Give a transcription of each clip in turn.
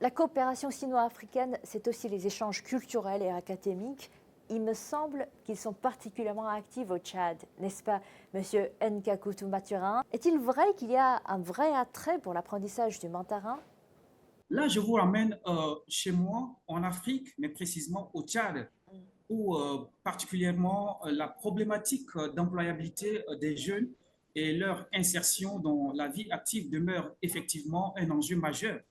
La coopération sino-africaine, c'est aussi les échanges culturels et académiques. Il me semble qu'ils sont particulièrement actifs au Tchad, n'est-ce pas, Monsieur Nkakoutou Mathurin? Est-il vrai qu'il y a un vrai attrait pour l'apprentissage du mandarin? Là, je vous ramène chez moi, en Afrique, mais précisément au Tchad, où particulièrement la problématique d'employabilité des jeunes et leur insertion dans la vie active demeure effectivement un enjeu majeur.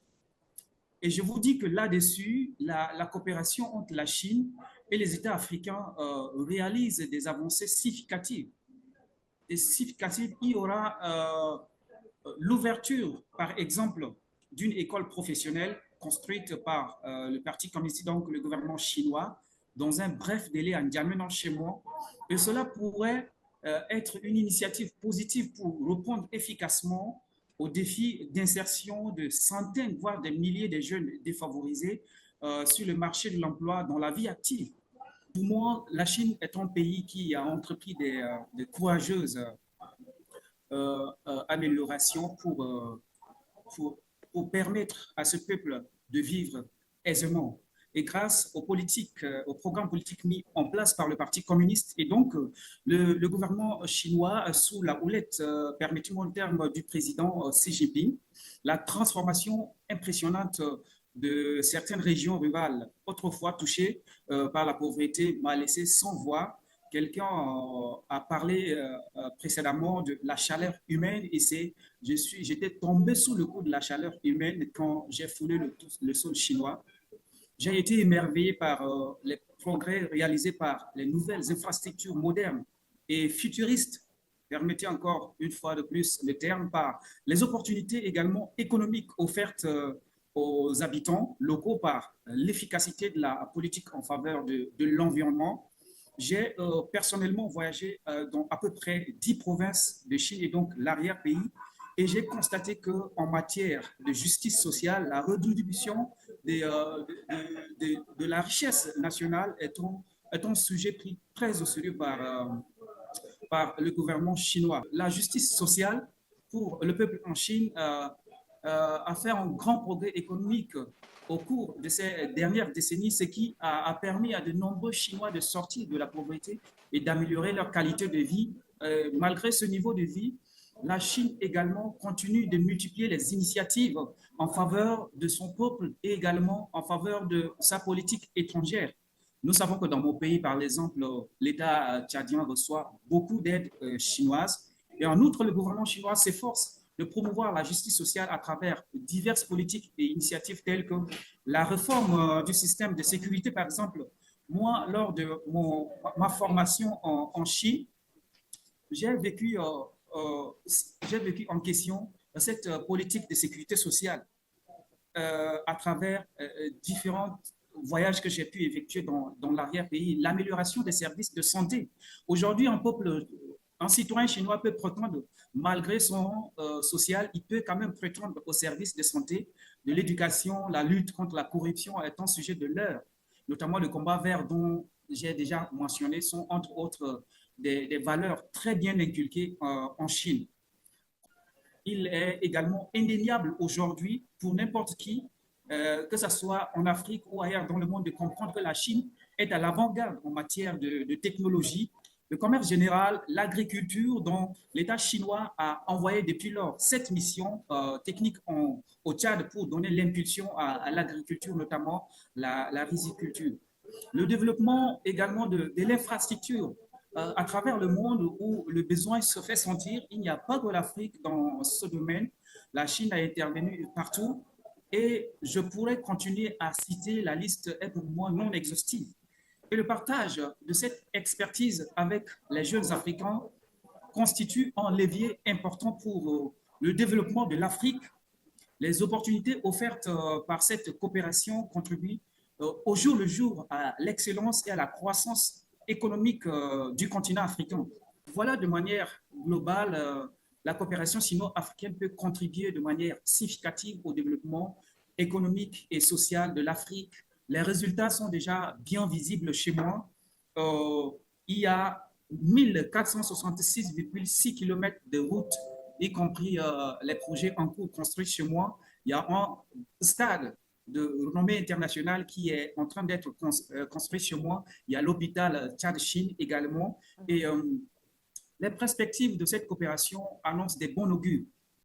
Et je vous dis que là-dessus, la coopération entre la Chine et les États africains réalise des avancées significatives. Il y aura l'ouverture, par exemple, d'une école professionnelle construite par le Parti communiste, donc le gouvernement chinois, dans un bref délai en amenant chez moi. Et cela pourrait être une initiative positive pour répondre efficacement aux défis d'insertion de centaines, voire des milliers de jeunes défavorisés sur le marché de l'emploi dans la vie active. Pour moi, la Chine est un pays qui a entrepris des courageuses améliorations pour, pour permettre à ce peuple de vivre aisément. Et grâce aux politiques, aux programmes politiques mis en place par le Parti communiste et donc le gouvernement chinois sous la houlette, permettez-moi le terme, du président Xi Jinping, la transformation impressionnante de certaines régions rurales autrefois touchées par la pauvreté m'a laissé sans voix. Quelqu'un a parlé précédemment de la chaleur humaine et j'étais tombé sous le coup de la chaleur humaine quand j'ai foulé le sol chinois. J'ai été émerveillé par les progrès réalisés par les nouvelles infrastructures modernes et futuristes. Permettez encore une fois de plus le terme, par les opportunités également économiques offertes aux habitants locaux par l'efficacité de la politique en faveur de l'environnement. J'ai personnellement voyagé dans à peu près 10 provinces de Chine et donc l'arrière-pays, et j'ai constaté qu'en matière de justice sociale, la redistribution de la richesse nationale est un sujet pris très au sérieux par le gouvernement chinois. La justice sociale pour le peuple en Chine a fait un grand progrès économique au cours de ces dernières décennies, ce qui a permis à de nombreux Chinois de sortir de la pauvreté et d'améliorer leur qualité de vie. Malgré ce niveau de vie, la Chine également continue de multiplier les initiatives en faveur de son peuple et également en faveur de sa politique étrangère. Nous savons que dans mon pays, par exemple, l'État tchadien reçoit beaucoup d'aides chinoises. Et en outre, le gouvernement chinois s'efforce de promouvoir la justice sociale à travers diverses politiques et initiatives telles que la réforme du système de sécurité. Par exemple, moi, lors de ma formation en Chine, j'ai vécu, j'ai vécu en question cette politique de sécurité sociale à travers différents voyages que j'ai pu effectuer dans l'arrière-pays, l'amélioration des services de santé. Aujourd'hui, un citoyen chinois peut prétendre, malgré son social, il peut quand même prétendre aux services de santé, de l'éducation, la lutte contre la corruption est un sujet de l'heure, notamment le combat vert dont j'ai déjà mentionné, sont entre autres des valeurs très bien inculquées en Chine. Il est également indéniable aujourd'hui pour n'importe qui, que ce soit en Afrique ou ailleurs dans le monde, de comprendre que la Chine est à l'avant-garde en matière de technologie, le commerce général, l'agriculture, dont l'État chinois a envoyé depuis lors 7 missions techniques au Tchad pour donner l'impulsion à l'agriculture, notamment la riziculture. Le développement également de l'infrastructure à travers le monde où le besoin se fait sentir. Il n'y a pas que l'Afrique dans ce domaine. La Chine a intervenu partout et je pourrais continuer à citer, la liste est pour moi non exhaustive. Et le partage de cette expertise avec les jeunes Africains constitue un levier important pour le développement de l'Afrique. Les opportunités offertes par cette coopération contribuent au jour le jour à l'excellence et à la croissance économique du continent africain. Voilà, de manière globale, la coopération sino-africaine peut contribuer de manière significative au développement économique et social de l'Afrique. Les résultats sont déjà bien visibles chez moi. Il y a 1466,6 km de routes, y compris les projets en cours construits chez moi. Il y a un stade de renommée internationale qui est en train d'être construit chez moi. Il y a l'hôpital Tchad-Chine également. Et les perspectives de cette coopération annoncent des bons augures.